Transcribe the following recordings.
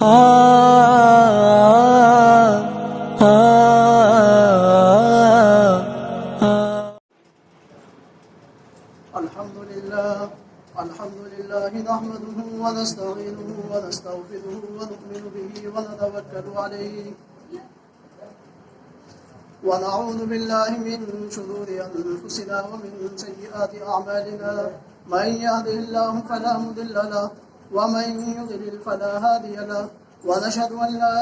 الحمد لله نحمده ونستعينه ونستغفره ونؤمن به ونتوكل عليه ونعوذ بالله من شرور أنفسنا ومن سيئات أعمالنا من يهده الله فلا مضل له ومن يضلل فلا هادي له ونشهد أن لا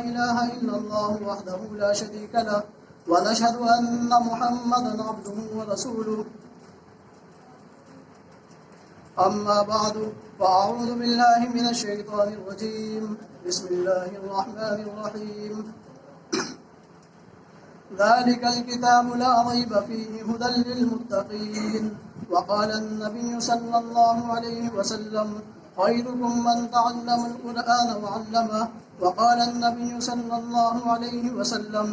إله إلا الله وحده لا شريك له ونشهد أن محمدا عبده ورسوله أما بعد فأعوذ بالله من الشيطان الرجيم بسم الله الرحمن الرحيم ذلك الكتاب لا ريب فيه هدى للمتقين وقال النبي صلى الله عليه وسلم خيركم من تعلم القرآن وعلمه وقال النبي صلى الله عليه وسلم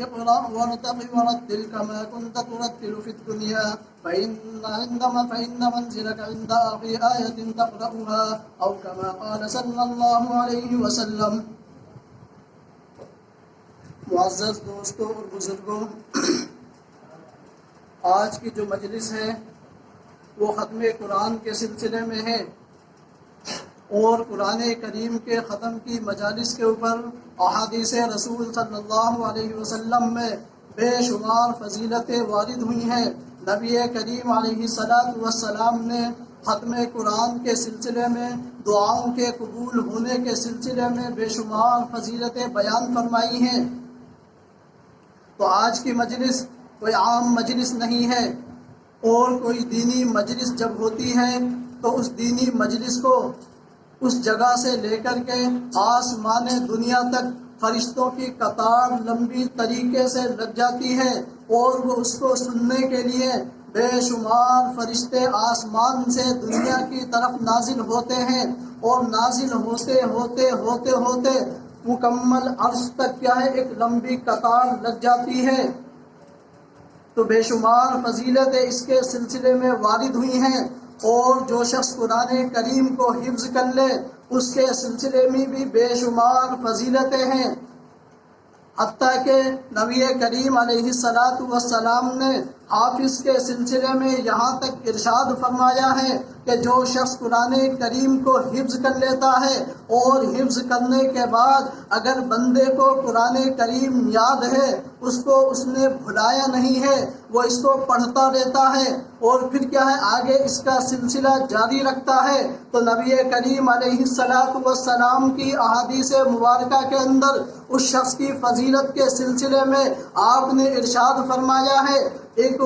اقرأ وارتق ورتل كما كنت ترتل في الدنيا فإن منزلك عند آخر آية تقرأها أو كما قال صلى الله عليه وسلم. معزز دوستوں اور بزرگوں، آج کی جو مجلس ہے وہ ختم قرآن کے سلسلے میں ہے اور قرآن کریم کے ختم کی مجالس کے اوپر احادیث رسول صلی اللہ علیہ وسلم میں بے شمار فضیلتیں وارد ہوئی ہیں. نبی کریم علیہ السلام نے ختم قرآن کے سلسلے میں دعاؤں کے قبول ہونے کے سلسلے میں بے شمار فضیلتیں بیان فرمائی ہیں. تو آج کی مجلس کوئی عام مجلس نہیں ہے، اور کوئی دینی مجلس جب ہوتی ہے تو اس دینی مجلس کو اس جگہ سے لے کر کے آسمان دنیا تک فرشتوں کی قطار لمبی طریقے سے لگ جاتی ہے، اور وہ اس کو سننے کے لیے بے شمار فرشتے آسمان سے دنیا کی طرف نازل ہوتے ہیں، اور نازل ہوتے ہوتے ہوتے ہوتے مکمل عرش تک کیا ہے ایک لمبی قطار لگ جاتی ہے. تو بے شمار فضیلتیں اس کے سلسلے میں وارد ہوئی ہیں، اور جو شخص قرآن کریم کو حفظ کر لے اس کے سلسلے میں بھی بے شمار فضیلتیں ہیں. حتیٰ کہ نبی کریم علیہ السلام نے حافظ کے سلسلے میں یہاں تک ارشاد فرمایا ہے کہ جو شخص قرآن کریم کو حفظ کر لیتا ہے اور حفظ کرنے کے بعد اگر بندے کو قرآن کریم یاد ہے، اس کو اس نے بھلایا نہیں ہے، وہ اس کو پڑھتا رہتا ہے اور پھر کیا ہے آگے اس کا سلسلہ جاری رکھتا ہے، تو نبی کریم علیہ السلام کی احادیث مبارکہ کے اندر اس شخص کی فضیلت کے سلسلے میں آپ نے ارشاد فرمایا ہے. ایک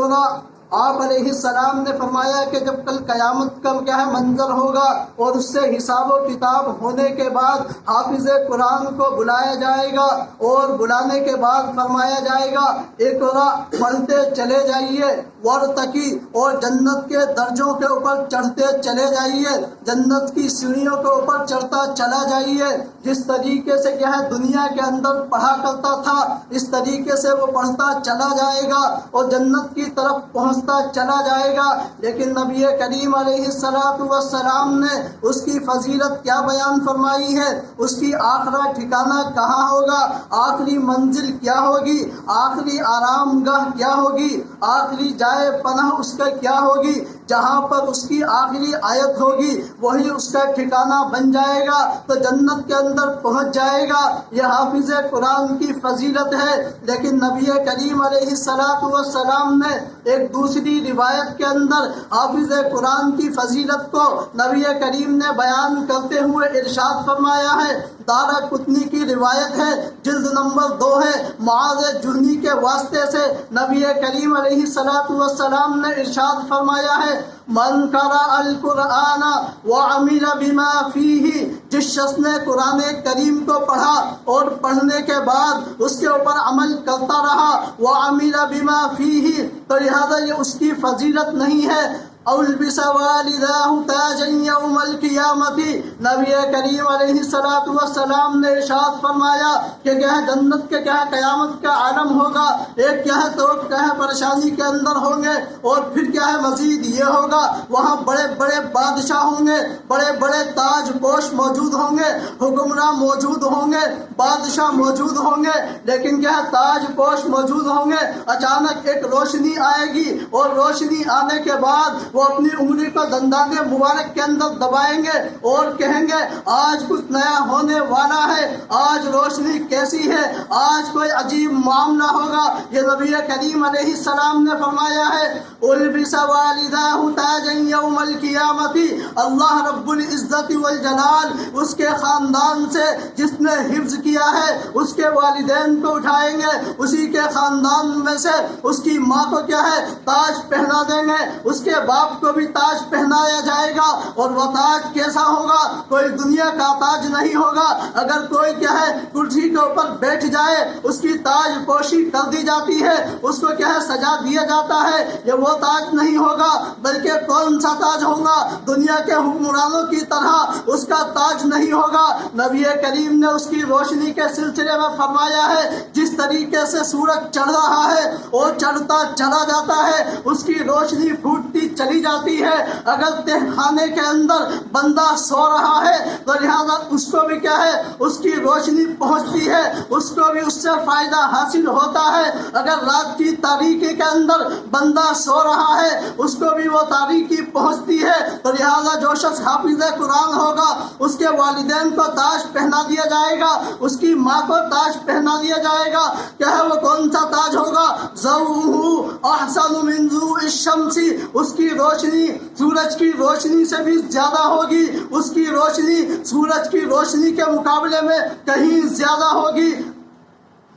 آپ علیہ السلام نے فرمایا کہ جب کل قیامت کا کیا ہے منظر ہوگا اور اس سے حساب و کتاب ہونے کے بعد حافظ قرآن کو بلایا جائے گا، اور بلانے کے بعد فرمایا جائے گا اقرا پڑھتے چلے جائیے ورتقی، اور جنت کے درجوں کے اوپر چڑھتے چلے جائیے، جنت کی سیڑھیوں کے اوپر چڑھتا چلا جائیے. جس طریقے سے کیا ہے دنیا کے اندر پڑھا کرتا تھا اس طریقے سے وہ پڑھتا چلا جائے گا اور جنت کی طرف پہنچتا چلا جائے گا. لیکن نبی کریم علیہ السلام نے اس کی فضیلت کیا بیان فرمائی ہے، اس کی آخرہ ٹھکانہ کہاں ہوگا، آخری منزل کیا ہوگی، آخری آرام گاہ کیا ہوگی، آخری جائے پناہ اس کا کیا ہوگی. جہاں پر اس کی آخری آیت ہوگی وہی اس کا ٹھکانہ بن جائے گا، تو جنت کے اندر پہنچ جائے گا. یہ حافظ قرآن کی فضیلت ہے. لیکن نبی کریم علیہ السلام نے ایک دوسری روایت کے اندر حافظ قرآن کی فضیلت کو نبی کریم نے بیان کرتے ہوئے ارشاد فرمایا ہے. دارا قطنی کی روایت ہے، جلد نمبر 2 ہے. معاذ جہنی کے واسطے سے نبی کریم علیہ السلام نے ارشاد فرمایا ہے من قرأ القرآن وعمل بما فیہ، جس شخص نے قرآن کریم کو پڑھا اور پڑھنے کے بعد اس کے اوپر عمل کرتا رہا وعمل بما فیہ، تو لہذا یہ اس کی فضیلت نہیں ہے اولبس والداہ تاجا یوم القیامت، نبی کریم علیہ السلام نے ارشاد فرمایا کہ کیا ہے جنت کے کیا قیامت کا عالم ہوگا، ایک کیا ہے تو کیا ہے پریشانی کے اندر ہوں گے، اور پھر کیا ہے مزید یہ ہوگا وہاں بڑے بڑے بادشاہ ہوں گے، بڑے بڑے تاج پوش موجود ہوں گے، حکمراں موجود ہوں گے، بادشاہ موجود ہوں گے، لیکن کیا ہے تاج پوش موجود ہوں گے۔ اچانک ایک روشنی آئے گی، اور روشنی آنے کے بعد وہ اپنی انگلی کو دندان مبارک کے اندر دبائیں گے اور کہیں گے آج کچھ نیا ہونے والا ہے، آج روشنی کیسی ہے، آج کوئی عجیب معاملہ ہوگا۔ یہ نبی کریم علیہ السلام نے فرمایا ہے البس والداہ تاجا یوم القیامت، اللہ رب العزت والجلال اس کے خاندان سے جس نے حفظ کیا ہے اس کے والدین کو اٹھائیں گے، اسی کے خاندان میں سے اس کی ماں کو کیا ہے تاج پہنا دیں گے، اس کے باپ کو بھی تاج پہنایا جائے گا، اور وہ تاج کیسا ہوگا، کوئی دنیا کا تاج نہیں ہوگا۔ اگر کوئی کیا ہے کرسی کے اوپر بیٹھ جائے اس کی تاج پوشی کر دی جاتی ہے، اس کو کیا ہے سجا دیا جاتا ہے، یہ وہ تاج نہیں ہوگا، بلکہ کون سا تاج ہوگا، دنیا کے حکمرانوں کی طرح اس کا تاج نہیں ہوگا۔ نبی کریم نے اس کی روشنی کے سلسلے میں فرمایا ہے جس طریقے سے سورج چڑھ رہا ہے اور چڑھتا چلا جاتا ہے اس کی روشنی پھوٹتی چلی جاتی ہے۔ اگر تہ خانے کے اندر بندہ سو رہا ہے تو لہذا اس کو بھی کیا ہے اس کی روشنی پہنچتی ہے، اس کو بھی اس سے فائدہ حاصل ہوتا ہے۔ اگر رات کی تاریکی کے اندر بندہ سو رہا ہے اس کو بھی وہ تاریکی پہنچتی ہے، تو لہذا جو شخص حافظ قرآن ہوگا اس کے والدین کو تاج پہنا دیا جائے گا، اس کی ماں کو تاج پہنا دیا جائے گا۔ کیا ہے وہ کون سا تاج ہوگا؟ ضوءہ احسن من ضوء الشمس، اس کی روشنی سورج کی روشنی سے بھی زیادہ ہوگی، اس کی روشنی سورج کی روشنی کے مقابلے میں کہیں زیادہ ہوگی۔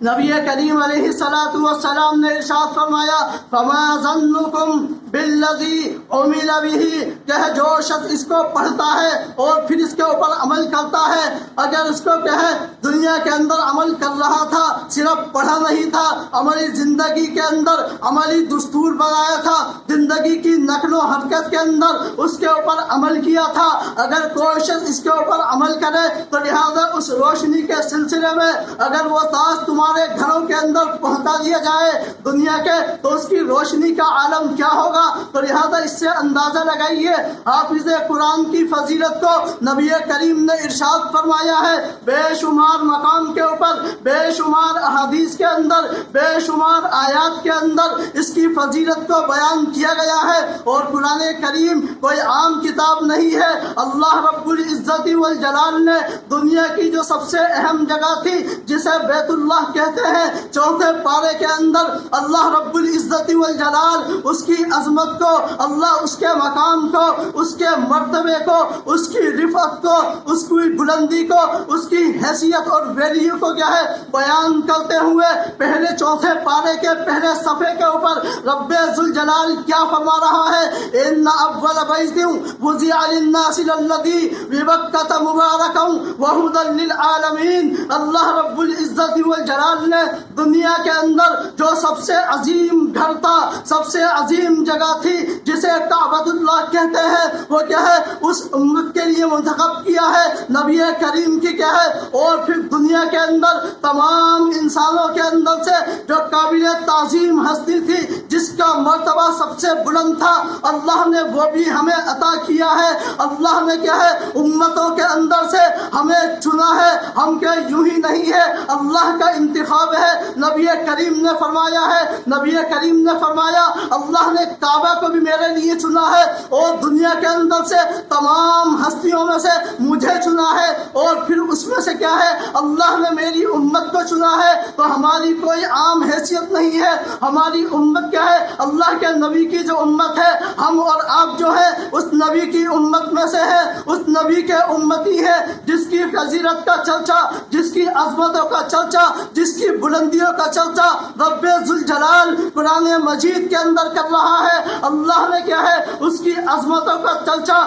نبی کریم علیہ السلام نے ارشاد فرمایا فما ظنکم بالذی عمل بہ، کہ جو شخص اس کو پڑھتا ہے اور پھر اس کے اوپر عمل کرتا ہے، اگر اس کو کہ ہے دنیا کے اندر عمل کر رہا تھا، صرف پڑھا نہیں تھا، عملی زندگی کے اندر عملی دستور بنایا تھا، زندگی کی نقل و حرکت کے اندر اس کے اوپر عمل کیا تھا، اگر کوئی شخص اس کے اوپر عمل کرے تو لہذا اس روشنی کے سلسلے میں اگر وہ تاج تمہارے گھروں کے اندر پہنچا دیا جائے دنیا کے، تو اس کی روشنی کا عالم کیا ہوگا۔ تو لہذا اس سے اندازہ لگائیے حافظ قرآن کی فضیلت کو نبی کریم نے ارشاد فرمایا ہے، بے شمار مقام کے اوپر، بے شمار احادیث کے اندر، بے شمار آیات کے اندر اس کی فضیلت کو بیان کیا گیا ہے۔ اور قرآن کریم کوئی عام کتاب نہیں ہے، اللہ رب العزت والجلال نے دنیا کی جو سب سے اہم جگہ تھی جسے بیت اللہ کہتے ہیں، چوتھے پارے کے اندر اللہ رب العزت والجلال اس کی عظمت کو، اللہ اس کے مقام کو، اس کے مرتبے کو، اس کی رفعت کو، اس کی بلندی کو، اس کی حیثیت اور ویلیو کو کیا ہے بیان کرتے ہوئے پہلے چوتھے پارے کے پہلے صفحے کے اوپر رب ذوالجلال کیا فرما رہا ہے، ان اول بیت وضع للناس للذی ببکۃ مبارکا وہدی للعالمین۔ اللہ رب العزت والجلال نے دنیا کے اندر جو سب سے عظیم گھر تھا، سب سے عظیم جگہ تھی جسے کعبۃ اللہ کہتے ہیں، وہ کیا ہے اس امت کے لیے منتخب کیا ہے نبی کریم کی کیا ہے، اور پھر دنیا کے اندر تمام انسانوں کے اندر سے جو قابل تعظیم ہستی تھی جس کا مرتبہ سب سے بلند تھا، اللہ نے وہ بھی ہمیں عطا کیا ہے۔ اللہ نے کیا ہے امتوں کے اندر سے ہمیں چنا ہے، ہم کہ یوں ہی نہیں ہے، اللہ کا انتخاب ہے۔ نبی کریم نے فرمایا ہے، نبی کریم نے فرمایا اللہ نے کعبہ کو بھی میرے لیے چنا ہے، اور دنیا کے اندر سے تمام ہستیوں میں سے مجھے چنا ہے، اور پھر اس میں سے کیا ہے اللہ نے میری امت کو چنا ہے۔ تو ہماری کوئی عام حیثیت نہیں ہے، ہماری امت کیا ہے اللہ کے نبی کی جو امت ہے، ہم اور آپ جو ہے اس نبی کی امت میں سے ہے، اس نبی کے امتی ہے جس کی فضیلت کا چرچا، جس کی عظمتوں کا چرچا، جس کی بلندیوں کا چرچا رب ذوالجلال قرآن مجید کے اندر کر رہا ہے۔ اللہ نے کیا ہے اس کی عظمتوں کا چرچا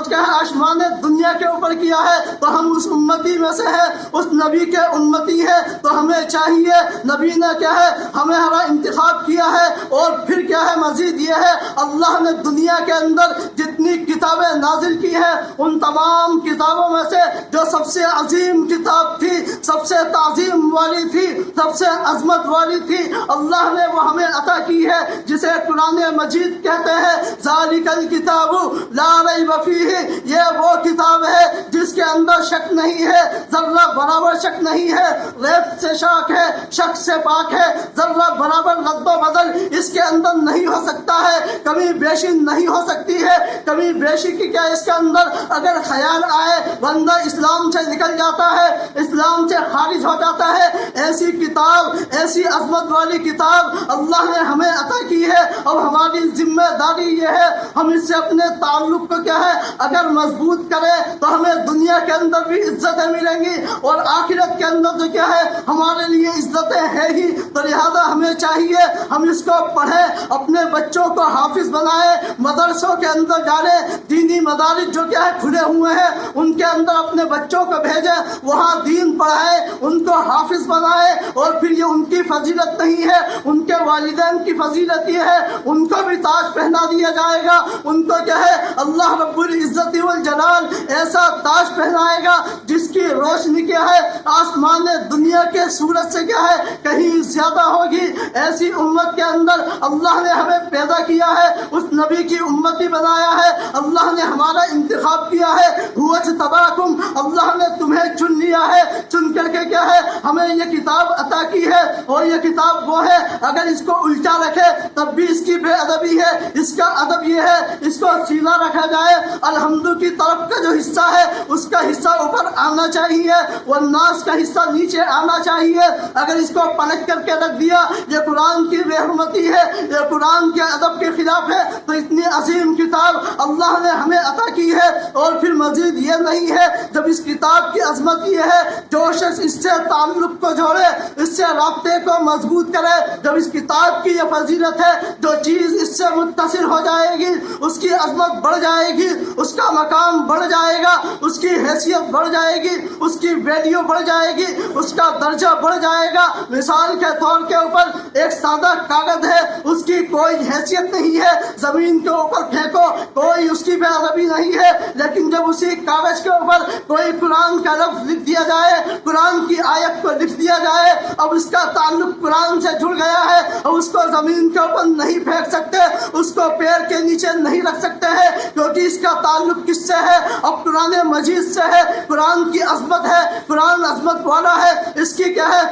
کیا ہے آسمان دنیا کے اوپر کیا ہے، تو ہم اس امتی میں سے ہے ہے اس نبی کے امتی ہے، تو ہمیں چاہیے نبی نے کیا ہے ہمارا انتخاب کیا ہے، اور پھر کیا ہے مزید یہ ہے اللہ نے دنیا کے اندر جتنی کتابیں نازل کی ہیں ان تمام کتابوں میں سے جو سب سے عظیم کتاب تھی، سب سے تعظیم والی تھی، سب سے عظمت والی تھی، اللہ نے وہ ہمیں عطا کی ہے، جسے قرآن مجید کہتے ہیں ذالک الکتاب لا ریب فیہ، یہ وہ کتاب ہے جس کے اندر شک نہیں ہے، ذرہ برابر شک نہیں ہے، ریب سے شک ہے، شک سے پاک ہے، ذرہ برابر رد و بدل اس کے اندر نہیں ہو سکتا ہے، کمی بیشی نہیں ہو سکتی ہے، کمی بیشی کی کیا اس کے اندر اگر خیال آئے بندہ اسلام سے نکل جاتا ہے، اسلام سے خارج ہو جاتا ہے۔ ایسی کتاب، ایسی عظمت والی کتاب اللہ نے ہمیں عطا کی ہے، اور ہماری ذمہ داری یہ ہے ہم اس سے اپنے تعلق کو کیا ہے اگر مضبوط کریں تو ہمیں دنیا کے اندر بھی عزتیں ملیں گی، اور آخرت کے اندر تو کیا ہے ہمارے لیے عزتیں ہیں ہی، تو لہذا ہمیں چاہیے ہم اس کو پڑھیں، اپنے بچوں کو حافظ بنائیں، مدرسوں کے اندر ڈالیں، دینی مدارس جو کیا ہے کھلے ہوئے ہیں ان کے اندر اپنے بچوں کو بھیجیں، وہاں دین پڑھائیں، ان کو حافظ بنائیں، اور پھر یہ ان کی فضیلت نہیں ہے، ان کے والدین کی فضیلت یہ ہے ان کو بھی تاج پہنا دیا جائے گا، ان کو کیا ہے اللہ رب العزت والجلال ایسا تاج پہنائے گا جس کی روشنی کیا ہے آسمان دنیا کے سورج سے کیا ہے کہیں زیادہ ہوگی۔ ایسی امت کے اندر اللہ نے ہمیں پیدا کیا ہے، اس نبی کی امتی بنایا ہے، اللہ نے ہمارا انتخاب کیا ہے، هو اجتباکم، اللہ نے تمہیں چن لیا ہے، چن کر کے کیا ہے ہمیں یہ کتاب عطا کی ہے، اور یہ کتاب وہ ہے اگر اس کو الٹا رکھے تب بھی اس کی بے ادبی ہے، اس کا ادب یہ ہے اس کو سیدھا رکھا جائے، الحمد کی طرف کا جو حصہ ہے اس کا حصہ اوپر آنا چاہیے، والناس کا حصہ نیچے آنا چاہیے، اگر اس کو پلٹ کر کے رکھ دیا یہ قرآن کی بے حرمتی ہے، یہ قرآن کے ادب کے خلاف ہے، تو اتنی عظیم کتاب اللہ نے ہمیں عطا کی ہے، اور پھر مزید یہ نہیں ہے جب اس کتاب کی عظمت یہ ہے جو شخص اس سے تعلق کو جوڑے، اس سے رابطے کو مضبوط کرے، جب اس کتاب کی یہ فضیلت ہے جو چیز اس سے متصل ہو جائے گی اس کی عظمت بڑھ جائے گی، اس کا مقام بڑھ جائے گا، اس کی حیثیت بڑھ جائے گی، اس کی ویلیو بڑھ جائے گی، اس کا درجہ بڑھ جائے گا۔ مثال کے طور کے اوپر ایک سادہ کاغذ ہے، اس کی کوئی حیثیت نہیں ہے، زمین کے اوپر پھینکو کوئی اس کی بے ادبی نہیں ہے، لیکن جب اسی کاغذ کے اوپر کوئی قرآن کا لفظ لکھ دیا جائے، قرآن کی آیت کو لکھ دیا جائے، اب اس کا تعلق قرآن سے جڑ گیا ہے، اب اس کو زمین کے اوپر نہیں پھینک سکتے، اس کو پیر کے نیچے نہیں رکھ سکتے ہیں، کیونکہ اس کا تعلق کس سے ہے؟ اب قرآن مجید سے ہے، قرآن کی عظمت ہے، قرآن عظمت والا ہے، اس کی کیا ہے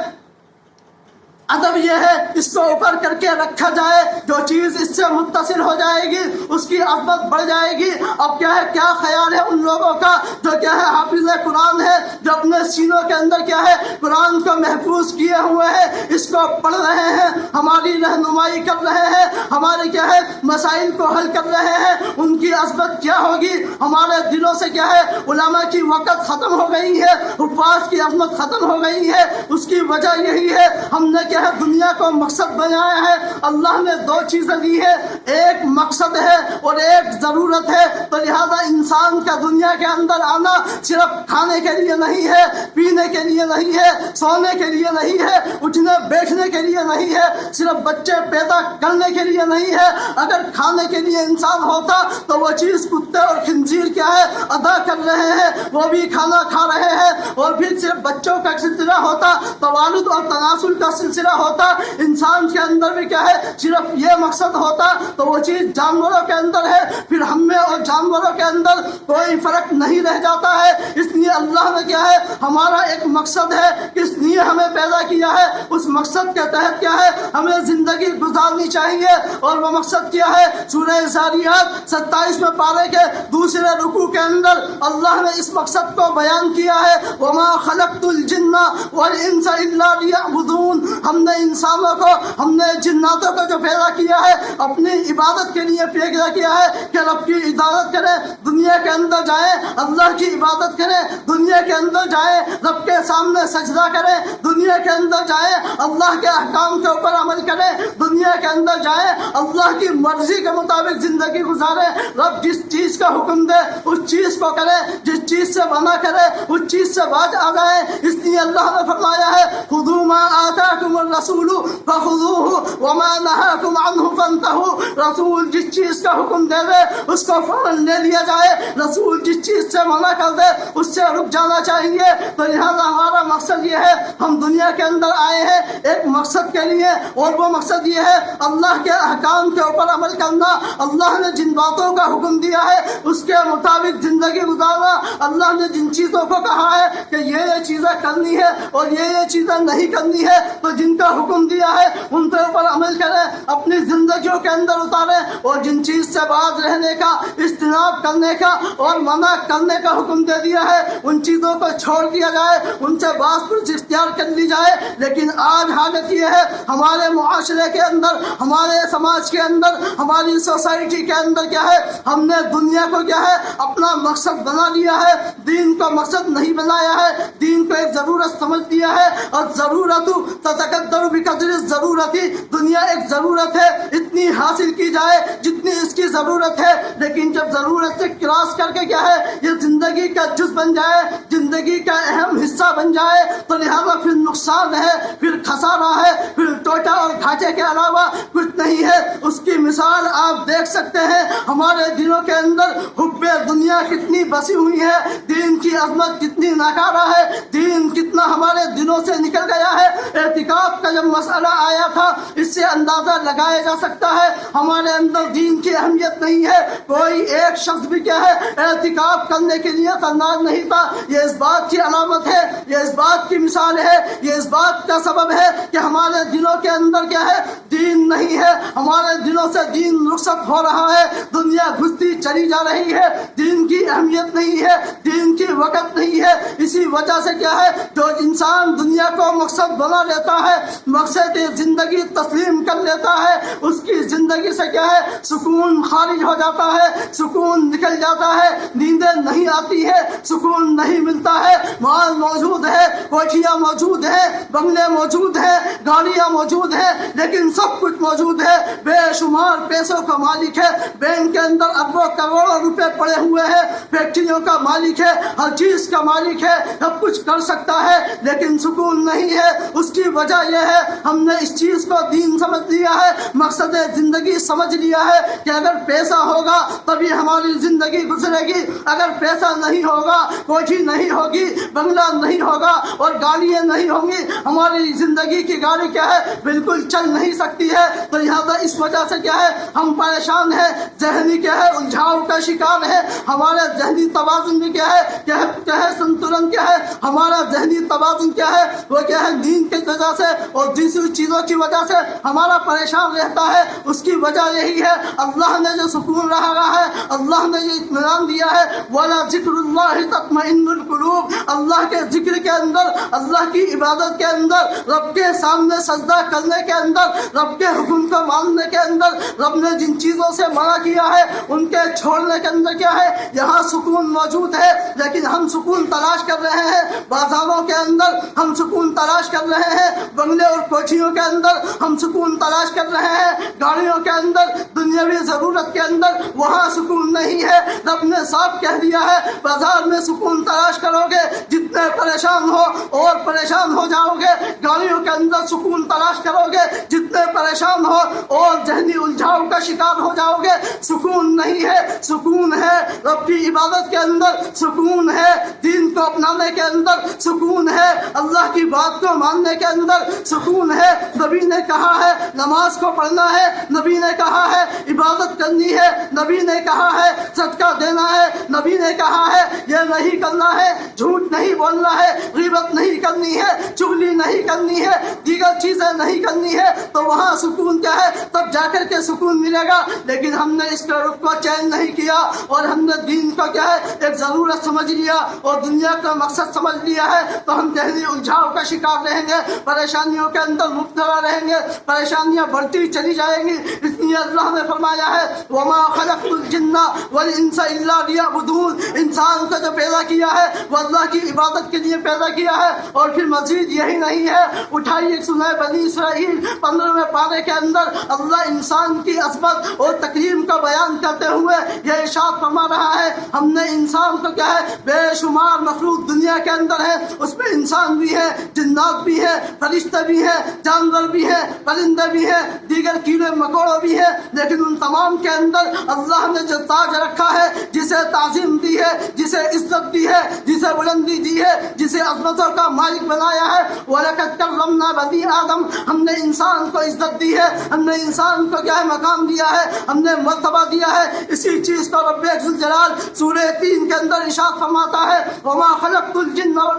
ادب یہ ہے اس کو اوپر کر کے رکھا جائے، جو چیز اس سے متصل ہو جائے گی اس کی عظمت بڑھ جائے گی۔ اب کیا ہے کیا خیال ہے ان لوگوں کا جو کیا ہے حافظ قرآن ہے، جو اپنے سینوں کے اندر کیا ہے قرآن کو محفوظ کیے ہوئے ہیں، اس کو پڑھ رہے ہیں، ہماری رہنمائی کر رہے ہیں، ہمارے کیا ہے مسائل کو حل کر رہے ہیں، ان کی عظمت کیا ہوگی؟ ہمارے دلوں سے کیا ہے علماء کی وقت ختم ہو گئی ہے، حفاظ کی عظمت ختم ہو گئی ہے، اس کی وجہ یہی ہے ہم نے کیا ہے دنیا کو مقصد بنایا ہے۔ اللہ نے دو چیزیں دی ہے، ایک مقصد ہے اور ایک ضرورت ہے، تو لہذا انسان کا دنیا کے اندر آنا صرف کھانے کے لیے نہیں ہے، پینے کے لیے نہیں ہے، سونے کے لیے نہیں ہے، اٹھنے بیٹھنے کے لیے نہیں ہے، صرف بچے پیدا کرنے کے لیے نہیں ہے۔ اگر کھانے کے لیے انسان ہوتا تو وہ چیز کتے اور خنزیر کیا ہے ادا کر رہے ہیں، وہ بھی کھانا کھا رہے ہیں، اور پھر صرف بچوں کا سلسلہ ہوتا، توالد اور تناسل کا سلسلہ ہوتا، انسان کے اندر بھی کیا ہے صرف یہ مقصد ہوتا، تو وہ چیز جانوروں کے اندر ہے، پھر ہم میں اور جانوروں کے اندر کوئی فرق نہیں رہ جاتا ہے۔ اس لیے اللہ نے کیا ہے ہمارا ایک مقصد ہے، کس لیے ہمیں پیدا کیا ہے، اس مقصد کے تحت کیا ہے ہمیں زندگی گزارنی چاہیے، اور وہ مقصد کیا ہے سورہ ذاریات 27 پارے کے دوسرے رکوع کے اندر اللہ نے اس مقصد کو بیان کیا ہے، وما خلقت الجن والانس الا ليعبدون، ہم نے انسانوں کو، ہم نے جناتوں کو جو پیدا کیا ہے اپنی عبادت کے لیے پیدا کیا ہے کہ رب کی عبادت کریں، دنیا کے اندر جائیں اللہ کی عبادت کریں، دنیا دنیا کے اندر جائیں رب کے سامنے سجدہ کریں, دنیا کے اندر جائیں اللہ کے احکام کے اوپر عمل کریں, دنیا کے اندر جائیں اللہ کی مرضی کے مطابق زندگی گزاریں. رب جس چیز کا حکم دے اس چیز کو کریں, جس چیز سے منع کرے اس چیز سے باز آ جائیں. اس لیے اللہ نے فرمایا ہے خذوا ما آتاکم الرسول فخذوه وما نهاکم عنه فانتهوا. رسول جس چیز کا حکم دے دے اس کو فوراً لے لیا جائے, رسول جس چیز سے منع کر دے اس سے رک جانا چاہیے. تو لہٰذا ہمارا مقصد یہ ہے, ہم دنیا کے اندر آئے ہیں ایک مقصد کے لیے, اور وہ مقصد یہ ہے اللہ کے احکام کے اوپر عمل کرنا, اللہ نے جن باتوں کا حکم دیا ہے اس کے مطابق زندگی گزارنا. اللہ نے جن چیزوں کو کہا ہے کہ یہ چیزیں کرنی ہے اور یہ چیزیں نہیں کرنی ہے, تو جن کا حکم دیا ہے ان کے اوپر عمل کریں, اپنی زندگیوں کے اندر اتاریں. اور جن چیز سے باز رہنے کا, اجتناب کرنے کا اور منع کرنے کا حکم دے دیا ہے ان چیزوں کو چھوڑ دیا جائے, ان سے باز کچھ اختیار کر لی جائے. لیکن آج حالت یہ ہے ہمارے معاشرے کے اندر, ہمارے سماج کے اندر, ہماری سوسائٹی کے اندر کیا ہے, ہم نے دنیا کو کیا ہے اپنا مقصد بنا لیا ہے, دین کو مقصد نہیں بنایا ہے. دین کو ایک ضرورت سمجھ لیا ہے, اور ضرورت تتقدر بقدر ضرورت, دنیا ایک ضرورت ہے, اتنی حاصل کی جائے جتنی اس کی ضرورت ہے. لیکن جب ضرورت سے کراس کر کے کیا ہے یہ زندگی کا جز بن جائے, زندگی کا اہم حصہ بن جائے, تو لہذا پھر نقصان ہے, پھر خسارہ ہے, پھر ٹوٹا اور گھاٹے کے علاوہ کچھ نہیں ہے. اس کی مثال آپ دیکھ سکتے ہیں, ہمارے دلوں کے اندر حب دنیا کتنی بسی ہوئی ہے, دین کی عظمت کتنی ناکارہ ہے, دین کتنا ہمارے دلوں سے نکل گیا ہے. اعتکاف کا جب مسئلہ آیا تھا اس سے اندازہ لگایا جا سکتا ہے ہمارے اندر دین کی اہمیت نہیں ہے. کوئی ایک شخص بھی کیا ہے اعتکاف کرنے کے لیے تیار نہیں تھا. یہ اس بات کی علامت ہے, یہ اس بات کی مثال ہے, یہ اس بات کا سبب ہے کہ ہمارے دلوں کے اندر کیا ہے دین نہیں ہے, ہمارے دلوں سے دین رخصت ہو رہا ہے, دنیا گھستی چلی جا رہی ہے, دین کی اہمیت نہیں ہے, دین کی وقت نہیں ہے. اسی وجہ سے کیا ہے جو انسان دنیا کو مقصد بنا لیتا ہے, مقصد زندگی تسلیم کر لیتا ہے, اس کی زندگی سے کیا ہے سکون خارج ہو جاتا ہے, سکون نکل جاتا ہے, نیندیں نہیں آتی ہے, سکون نہیں ملتا ہے. مال موجود ہے, کوٹھیاں موجود ہیں, بنگلے موجود ہیں, گاڑیاں موجود ہیں, لیکن سب کچھ موجود ہے, بے شمار پیسوں کا مالک ہے, بینک کے اندر اربوں کروڑوں روپے پڑے ہوئے ہیں, فیکٹریوں کا مالک ہے, ہر چیز کا مالک ہے, سب کچھ کر سکتا ہے, لیکن سکون نہیں ہے. اس کی وجہ یہ ہے ہم نے اس چیز کو دین سمجھ لیا ہے, مقصد زندگی سمجھ لیا ہے کہ اگر پیسہ ہوگا تبھی ہماری زندگی گزرے گی, اگر پیسہ نہیں ہوگا, کوٹھی نہیں ہوگی, بنگلہ نہیں ہوگا اور گاڑیاں نہیں ہوں گی, ہماری زندگی کی گاڑی کیا ہے بالکل چل نہیں سکتی ہے. تو لہٰذا اس وجہ سے کیا ہے ہم پریشان ہیں, ذہنی کیا ہے الجھاؤ کا شکار ہے. ہمارا ذہنی توازن بھی کیا ہے سنتولن کیا ہے, ہمارا ذہنی توازن کیا ہے وہ کیا ہے نیند کی وجہ سے اور دوسری چیزوں کی وجہ سے ہمارا پریشان رہتا ہے. اس کی وجہ یہی ہے اللہ نے جو سکون رہا ہے, اللہ نے جو اطمینان دیا ہے, وَلَا ذِكْرُ اللَّهِ تَطْمَئِنُّ الْقُلُوبُ, اللہ کے ذکر کے اندر, اللہ کی عبادت کے اندر, رب کے سامنے سجدہ کرنے کے اندر, رب کے حکم کو ماننے کے اندر, رب نے جن چیزوں سے منع کیا ہے ان کے چھوڑنے کے اندر کیا ہے یہاں سکون موجود ہے. لیکن ہم سکون تلاش کر رہے ہیں بازاروں کے اندر, ہم سکون تلاش کر رہے ہیں بنگلے اور کوٹھیوں کے اندر, ہم سکون تلاش کر رہے ہیں گاڑیوں کے اندر, دنیاوی ضرورت کے اندر, وہاں سکون نہیں ہے. رب نے صاف کہہ دیا ہے بازار میں سکون تلاش کرو گے جتنے پریشان ہو اور پریشان ہو جاؤ گے, گاڑیوں کے اندر سکون تلاش کرو گے جتنے پریشان ہو اور ذہنی الجھاؤ کا شکار ہو جاؤ گے. سکون نہیں ہے, سکون ہے رب کی عبادت کے اندر, سکون ہے دین کو اپنانے کے اندر, سکون ہے اللہ کی بات کو ماننے کے اندر, سکون ہے نبی نے کہا ہے نماز کو پڑھنا ہے, نبی نے کہا ہے عبادت کرنی ہے, نبی نے کہا ہے صدقہ دینا ہے, نبی نے کہا ہے یہ نہیں کرنا ہے, جھوٹ نہیں بولنا ہے، غیبت نہیں کرنی ہے، چغلی نہیں کرنی ہے، دیگر چیزیں نہیں کرنی ہے، تو وہاں سکون کیا ہے؟ تب جا کر کے سکون ملے گا۔ لیکن ہم نے اس کے رخ کو چین نہیں کیا اور ہم نے دین کو کیا ہے ایک ضرورت سمجھ لیا اور دنیا کا مقصد سمجھ لیا ہے، تو ہم ذہنی الجھاؤ کا شکار رہیں گے، پریشانیوں کے اندر مبتلا رہیں گے، پریشانیاں بڑھتی چلی جائیں گی۔ اس لیے اللہ نے فرمایا ہے وَمَا خَلَقْتُ الْجِنَّ وَالْإِنسَ إِلَّا لِيَعْبُدُونِ، انسان کو جو پیدا کیا ہے وہ اللہ کی عبادت کے لیے پیدا کیا ہے۔ اور پھر مزید یہی نہیں ہے، اٹھائیے سنیں بنی اسرائیل 15ویں پارے کے اندر اللہ انسان کی عظمت اور تکریم کا بیان کرتے ہوئے یہ ارشاد فرما رہا ہے ہم نے انسان کو کیا ہے بے شمار مخلوق دنیا کے اندر ہے، اس میں انسان بھی ہے، جنات بھی ہے، فرشتے بھی ہیں، جانور بھی ہیں، پرندے بھی ہیں، دیگر کیڑے مکوڑے بھی ہیں، لیکن ان تمام کے اندر اللہ نے جو تاج رکھا ہے، جسے تعظیم دی ہے، جسے عزت دی ہے، جسے بلندی دی ہے، جسے عظمتوں کا مالک بنایا ہے، وَلَقَدْ كَرَّمْنَا بَنِي آدم، ہم نے انسان کو عزت دی ہے، ہم نے انسان کو کیا ہے مقام دیا ہے، ہم نے مرتبہ دیا ہے۔ اسی چیز کو رب ذوالجلال سورہ 3 کے اندر ارشاد فرماتا ہے وَمَا خَلَقْتُ الْجِنَّ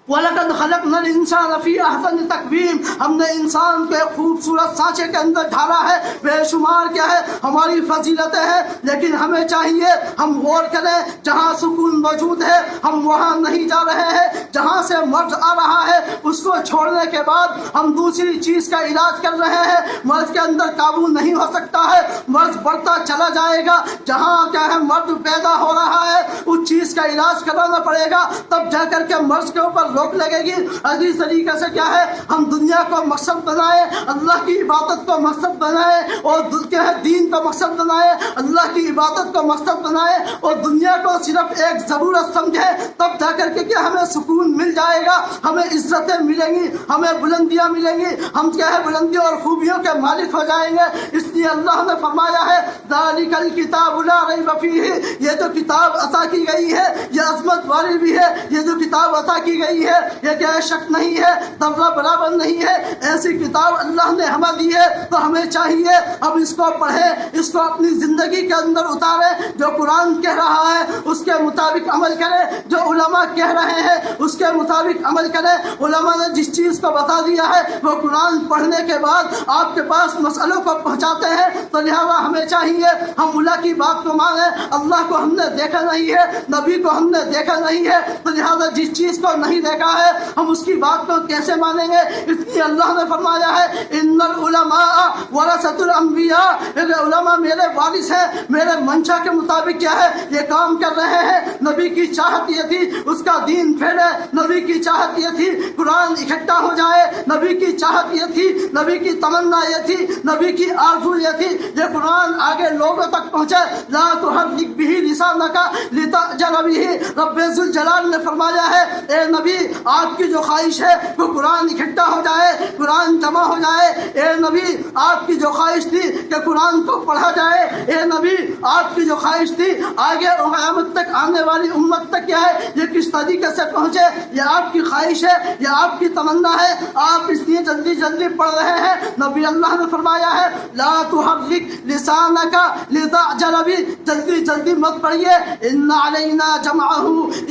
وَلَقَدْ خَلَقْنَا الْإِنسَانَ فِي أَحْسَنِ تَقْوِيمٍ، ہم نے انسان کے خوبصورت سانچے کے اندر ڈھالا ہے، بے شمار کیا ہے ہماری فضیلتیں ہیں، لیکن ہمیں چاہیے ہم غور کریں، جہاں سکون موجود ہے ہم وہاں نہیں جا رہے ہیں، جہاں سے مرض آ رہا ہے اس کو چھوڑنے کے بعد ہم دوسری چیز کا علاج کر رہے ہیں، مرض کے اندر قابو نہیں ہو سکتا ہے، مرض بڑھتا چلا جائے گا، جہاں کیا ہے مرض پیدا ہو رہا ہے اس چیز کا علاج کرانا پڑے گا، تب جا کر کے مرض کے اوپر روک لگے گی۔ اسی طریقے سے کیا ہے ہم دنیا کو مقصد بنائیں، اللہ کی عبادت کو مقصد بنائیں اور کیا ہے دین کو مقصد بنائیں، اللہ کی عبادت کو مقصد بنائیں اور دنیا کو صرف ایک ضرورت سمجھیں، تب جا کر کے کیا ہمیں سکون مل جائے گا، ہمیں عزتیں ملیں گی، ہمیں بلندیاں ملیں گی، ہم کیا ہے بلندیوں اور خوبیوں کے مالک ہو جائیں گے۔ اس لیے اللہ نے فرمایا ہے ذَلِكَ الْكِتَابُ لَا رَيْبَ فِيهِ، یہ جو کتاب عطا کی گئی ہے یہ عظمت والی بھی ہے، یہ جو کتاب عطا کی گئی ہے یہ کیا ہے شک نہیں ہے، ذرہ برابر نہیں ہے، ایسی کتاب اللہ نے ہمیں دی ہے، تو ہمیں چاہیے اب اس کو پڑھیں، اس کو اپنی زندگی کے اندر اتاریں، جو قرآن کہہ رہا ہے اس کے مطابق عمل کریں، جو علماء کہہ رہے ہیں اس کے مطابق عمل کریں۔ علماء نے جس چیز کو بتا دیا ہے وہ قرآن پڑھنے کے بعد آپ کے پاس مسئلوں کو پہنچاتے ہیں، تو لہذا ہمیں چاہیے ہم اللہ کی بات کو مانیں۔ اللہ کو ہم نے دیکھا نہیں ہے، نبی کو ہم نے دیکھا نہیں ہے، تو لہذا جس چیز کو نہیں دیکھا ہے ہم اس کی بات کو کیسے مانیں گے؟ اس لیے اللہ نے فرمایا ہے ان العلماء ورثۃ الانبیاء، میرے علماء میرے وارث ہیں، میرے منشا کے مطابق کیا ہے یہ کام کر رہے ہیں۔ نبی کی چاہت یہ تھی اس کا دین پھیلے، نبی کی چاہت یہ تھی قرآن اکٹھا ہو جائے، نبی کی چاہت یہ تھی، نبی کی تمنا یہ تھی، نبی کی آرزو یہ تھی یہ قرآن آگے لوگوں تک پہنچے۔ لا تحرک بہ لسانک لتعجل بہ، رب ذوالجلال نے فرمایا ہے اے نبی آپ کی جو خواہش ہے وہ قرآن اکٹھا ہو جائے، قرآن جمع ہو جائے۔ اے نبی آپ کی جو خواہش تھی کہ قرآن کو پڑھا جائے، اے نبی آپ کی جو خواہش تھی آگے قیامت تک آنے والی امت تک کیا ہے یہ کس طریقے سے پہنچے، یہ آپ کی خواہش ہے، یہ آپ کی تمنا ہے، آپ اس لیے جلدی جلدی پڑھ رہے ہیں۔ نبی اللہ نے فرمایا ہے لا تحرک لسانک لتعجل بہ، جلدی جلدی مت پڑھیے، ان علینا جمعہ،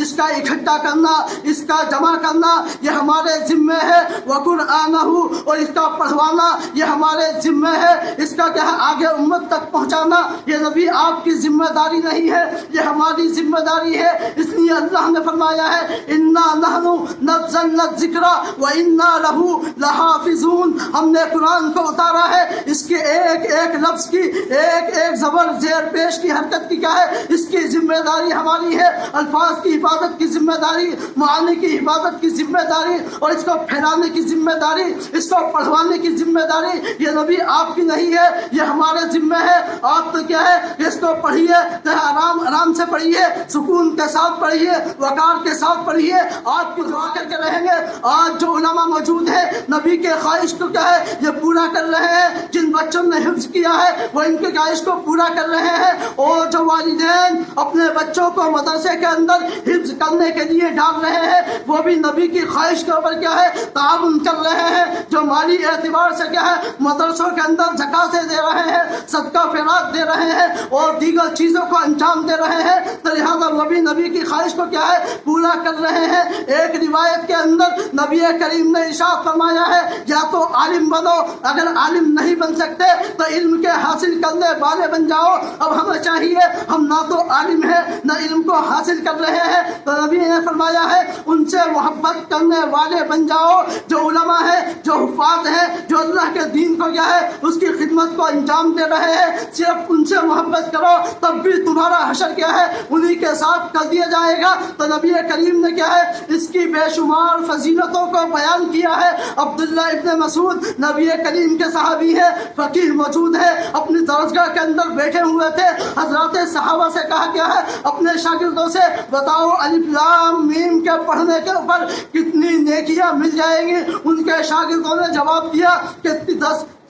اس کا اکٹھا کرنا، اس کا جمع کرنا یہ ہمارے ذمے ہے، وقرآنہ، اور اس کا پڑھوانا یہ ہمارے ذمے ہے، اس کا کیا ہے آگے امت تک پہنچانا یہ نبی آپ کی ذمہ داری نہیں ہے، یہ ہماری ذمہ داری ہے۔ اس لیے اللہ نے فرمایا ہے انا نحن نزلنا الذکر وانا لہ لحافظون، ہم نے قرآن کو اتارا ہے، اس کے ایک ایک لفظ کی، ایک ایک زبر زیر پیش کی حرکت کی کیا ہے اس کی ذمہ داری ہماری ہے، الفاظ کی حفاظت کی ذمہ داری، معانی کی حفاظت کی ذمہ داری، اور اس کو پھیلانے کی ذمہ داری، اس کو پڑھوانے کی ذمہ داری یہ نبی آپ کی نہیں ہے، یہ ہمارے ذمہ ہے۔ آپ تو کیا ہے اس کو پڑھیے، آرام آرام سے پڑھیے، سکون کے ساتھ پڑھیے، وقار کے ساتھ پڑھیے، آپ کی دعا کر کے رہیں گے۔ آج جو علماء موجود ہیں نبی کے خواہش کو کیا ہے یہ پورا کر رہے ہیں، جن بچوں نے حفظ کیا ہے وہ ان کے خواہش کو پورا کر رہے ہیں، اور جو والدین اپنے بچوں کو مدرسے کے اندر حفظ کرنے کے لیے ڈال نکال رہے ہیں وہ بھی نبی کی خواہش کے اوپر کیا ہے تعاون کر رہے ہیں، جو مالی اعتبار سے کیا ہے مدرسوں کے اندر زکاتیں دے رہے ہیں، صدقہ خیرات دے رہے ہیں اور دیگر چیزوں کو انجام دے رہے ہیں، تو لہٰذا وہ بھی نبی کی خواہش کو کیا ہے پورا کر رہے ہیں۔ ایک روایت کے اندر نبی کریم نے ارشاد فرمایا ہے یا تو عالم بنو، اگر عالم نہیں بن سکتے تو علم کے حاصل کرنے والے بن جاؤ۔ اب ہمیں چاہیے ہم نہ تو عالم ہیں نہ علم کو حاصل کر رہے ہیں، تو نبی نے فرمایا ہے ان سے محبت کرنے والے بن جاؤ، جو علماء ہیں، جو حفاظ ہیں، جو اللہ کے دین کو کیا ہے اس کی خدمت کو انجام دے رہے ہیں، صرف ان سے محبت کرو تب بھی تمہارا حشر کیا ہے انہی کے ساتھ کر دیا جائے گا۔ تو نبی کریم نے کیا ہے اس کی بے شمار فضیلتوں کو بیان کیا ہے۔ عبداللہ ابن مسعود نبی کریم کے صحابی ہے، فقیہ موجود ہے، اپنی درسگاہ کے اندر بیٹھے ہوئے تھے، حضرات صحابہ سے کہا کیا ہے اپنے شاگردوں سے بتاؤ الف لام میم کے پڑھنے کے اوپر کتنی نیکیاں مل جائیں گی؟ ان کے شاگردوں نے جواب دیا کہ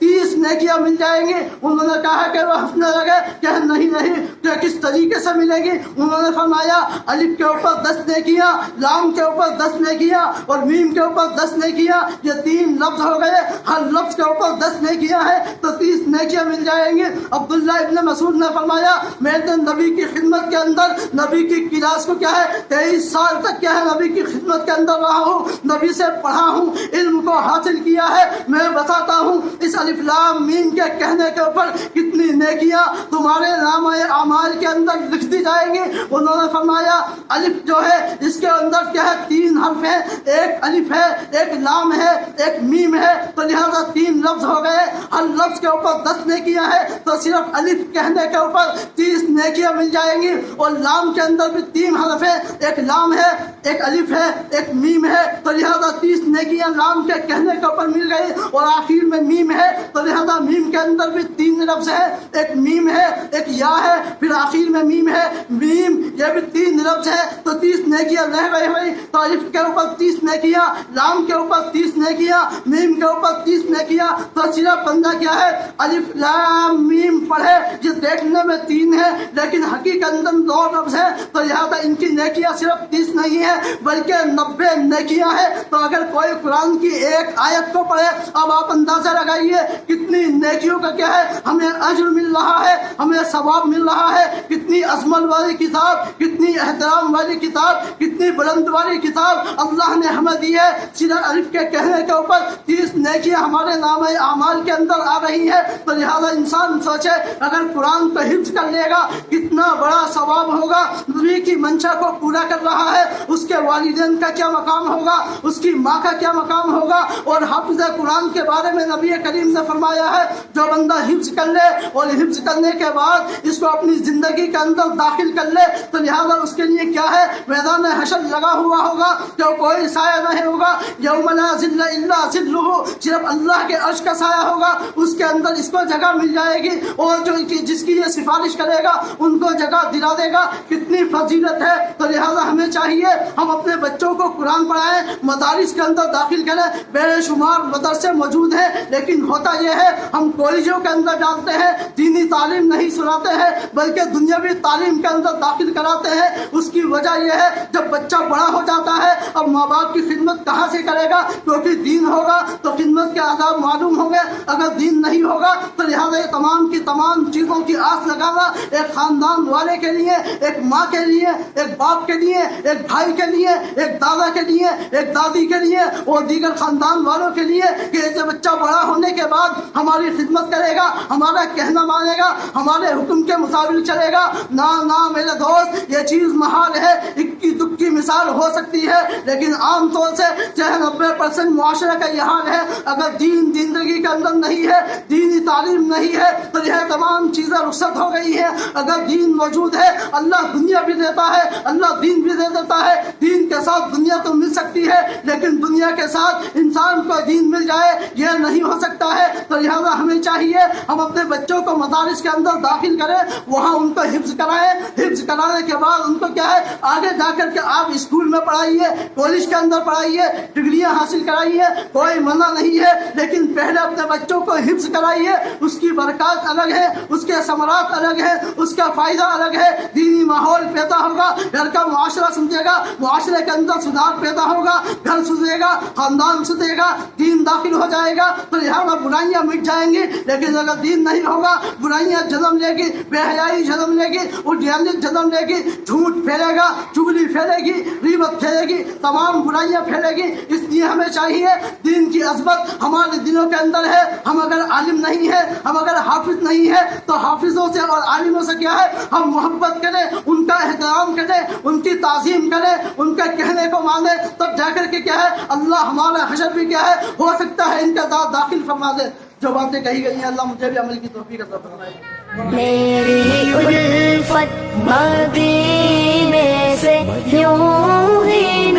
30 نیکیاں مل جائیں گی۔ انہوں نے کہا کہ وہ ہنسنے لگے کہ نہیں کہ کس طریقے سے ملے گی؟ انہوں نے فرمایا الف کے اوپر 10 نیکیاں، لام کے اوپر 10 نیکیاں اور میم کے اوپر 10 نیکیاں، یہ 3 لفظ ہو گئے، ہر لفظ کے اوپر 10 نیکیاں ہیں تو 30 نیکیاں مل جائیں گی۔ عبداللہ ابن مسعود نے فرمایا میں نے نبی کی خدمت کے اندر نبی کی کلاس کو کیا ہے 23 سال تک کیا ہے نبی کی خدمت کے اندر رہا ہوں، نبی سے پڑھا ہوں، علم کو حاصل کیا ہے۔ میں بتاتا ہوں اس الف لام میم کے کہنے کے اوپر کتنی نیکیاں تمہارے نامہ اعمال کے اندر لکھ دی جائیں گی۔ انہوں نے فرمایا الف جو ہے اس کے اندر کیا ہے 3 حرف ہیں، ایک الف ہے، ایک لام ہے، ایک میم ہے، تو لہذا 3 لفظ ہو گئے، ہر لفظ کے اوپر 10 نیکیاں ہیں، تو صرف الف کہنے کے اوپر 30 نیکیاں مل جائیں گی۔ اور لام کے اندر بھی 3 حرف ہیں، ایک لام ہے، ایک الف ہے، ایک میم ہے، تو لہذا 30 نیکیاں لام کے کہنے کے اوپر مل گئی۔ اور آخر میں میم ہے تو لہذا میم کے اندر بھی 3 لفظ ہے، ایک میم ہے، ایک یا ہے، پھر آخر میں میم ہے، میم یہ بھی 3 لفظ ہے، تو 30 نیکیاں رہ گئی ہوئی۔ تو الف کے اوپر 30 نیکیاں، لام کے اوپر 30 نیکیاں، میم کے اوپر 30 نیکیاں، تو صرف بندہ کیا ہے الف لام میم پڑھے، یہ دیکھنے میں 3 ہے لیکن حقیقت اندر 2 لفظ ہے، تو لہذا ان کی نیکیاں صرف 30 نہیں ہے بلکہ 90 نیکیاں ہیں۔ تو اگر کوئی قرآن کی ایک آیت کو پڑھے، اب آپ اندازہ لگائیے کتنی نیکیوں کا کیا ہے ہمیں اجر مل رہا ہے، ہمیں ثواب مل رہا ہے۔ کتنی عظمت والی کتاب، کتنی احترام والی کتاب، کتنی بلند والی کتاب اللہ نے ہمیں دی ہے۔ صرف الف کے کہنے کے اوپر 30 نیکیاں ہمارے نامہ اعمال کے اندر آ رہی ہے۔ تو لہٰذا انسان سوچے اگر قرآن کو حفظ کر لے گا کتنا بڑا ثواب ہوگا۔ نبی کی منشا کو پورا کر رہا ہے، اس کے والدین کا کیا مقام ہوگا، اس کی ماں کا کیا مقام ہوگا۔ اور حافظ قرآن کے بارے میں نبی کریم نے فرمایا ہے جو بندہ حفظ کر لے اور حفظ کرنے کے بعد اس کو اپنی زندگی کے اندر داخل کر لے تو لہٰذا اس کے لیے کیا ہے میدان حشر لگا ہوا ہوگا، جو کوئی سایہ نہیں ہوگا۔ یوم لا ظل الا ظلہ، صرف اللہ کے عرش کا سایہ ہوگا، اس کے اندر اس کو جگہ مل جائے گی، اور جو جس کی یہ سفارش کرے گا ان کو جگہ دلا دے گا۔ کتنی فضیلت ہے۔ تو لہٰذا ہمیں چاہیے ہم اپنے بچوں کو قرآن پڑھائیں، مدارس کے اندر داخل کریں۔ بے شمار مدرسے موجود ہیں لیکن ہوتا یہ ہے ہم کالجوں کے اندر ڈالتے ہیں، دینی تعلیم نہیں سناتے ہیں بلکہ دنیاوی تعلیم کے اندر داخل کراتے ہیں۔ اس کی وجہ یہ ہے جب بچہ بڑا ہو جاتا ہے اب ماں باپ کی خدمت کہاں سے کرے گا، کیونکہ دین ہوگا تو خدمت کے آداب معلوم ہوں گے، اگر دین نہیں ہوگا تو لہٰذا یہ تمام کی تمام چیزوں کی آس لگانا ایک خاندان والے کے لیے، ایک ماں کے لیے، ایک باپ کے لیے، ایک بھائی کے لیے، ایک دادا کے لیے، ایک دادی کے لیے اور دیگر خاندان والوں کے لیے کہ جب بچہ بڑا ہونے کے بعد ہماری خدمت کرے گا، ہمارا کہنا مانے گا، ہمارے حکم کے مطابق چلے گا۔ نہ میرے دوست یہ چیز محال ہے، اکی دکھی مثال ہو سکتی ہے لیکن عام طور سے 90% معاشرے کا یہ حال ہے۔ اگر دین زندگی کے اندر نہیں ہے، دینی تعلیم نہیں ہے تو یہ تمام چیزیں رخصت ہو گئی ہیں۔ اگر دین موجود ہے اللہ دنیا بھی دیتا ہے، اللہ دین بھی دے دیتا ہے۔ دین کے ساتھ دنیا تو مل سکتی ہے لیکن دنیا کے ساتھ انسان کو دین مل جائے یہ نہیں ہو سکتا ہے۔ تو لہٰذا ہمیں چاہیے ہم اپنے بچوں کو مدارس کے اندر داخل کریں، وہاں ان کو حفظ کرائیں، حفظ کرانے کے بعد ان کو کیا ہے آگے جا کر کے آپ اسکول میں پڑھائیے، کالج کے اندر پڑھائیے، ڈگریاں حاصل کرائیے، کوئی منع نہیں ہے، لیکن پہلے اپنے بچوں کو حفظ کرائیے، اس کی برکات الگ ہے، اس کے ثمرات الگ ہے، اس کا فائدہ الگ ہے، دینی ماحول پیدا ہوگا، گھر کا معاشرہ سمجھے گا، معاشرے کے اندر سدھار پیدا ہوگا، گھر سدھرے گا، خاندان سدھرے گا، دین داخل ہو جائے گا تو لہٰذا برائیاں مٹ جائیں گی۔ لیکن اگر دین نہیں ہوگا برائیاں جنم لے گی، بے حیائی جنم لے گی، الجھن جنم لے گی، جھوٹ پھیلے گا، چغلی پھیلے گی، غیبت پھیلے گی، تمام برائیاں پھیلے گی۔ اس لیے ہمیں چاہیے دین کی عظمت ہمارے دلوں کے اندر ہے۔ ہم اگر عالم نہیں ہے، ہم اگر حافظ نہیں ہے تو حافظوں سے اور عالموں سے کیا ہے، ہم محبت کریں، ان کا احترام کریں، ان کی تعظیم کریں، ان کے کہنے کو مانیں، تب جا کر کے کیا ہے اللہ ہمارا حشر بھی کیا ہے ہو سکتا ہے ان کا داخل فرما دے۔ جو باتیں کہی گئی ہیں اللہ مجھے بھی عمل کی توفیق عطا فرمائے۔ میری الفت مدینے سے یوں ہی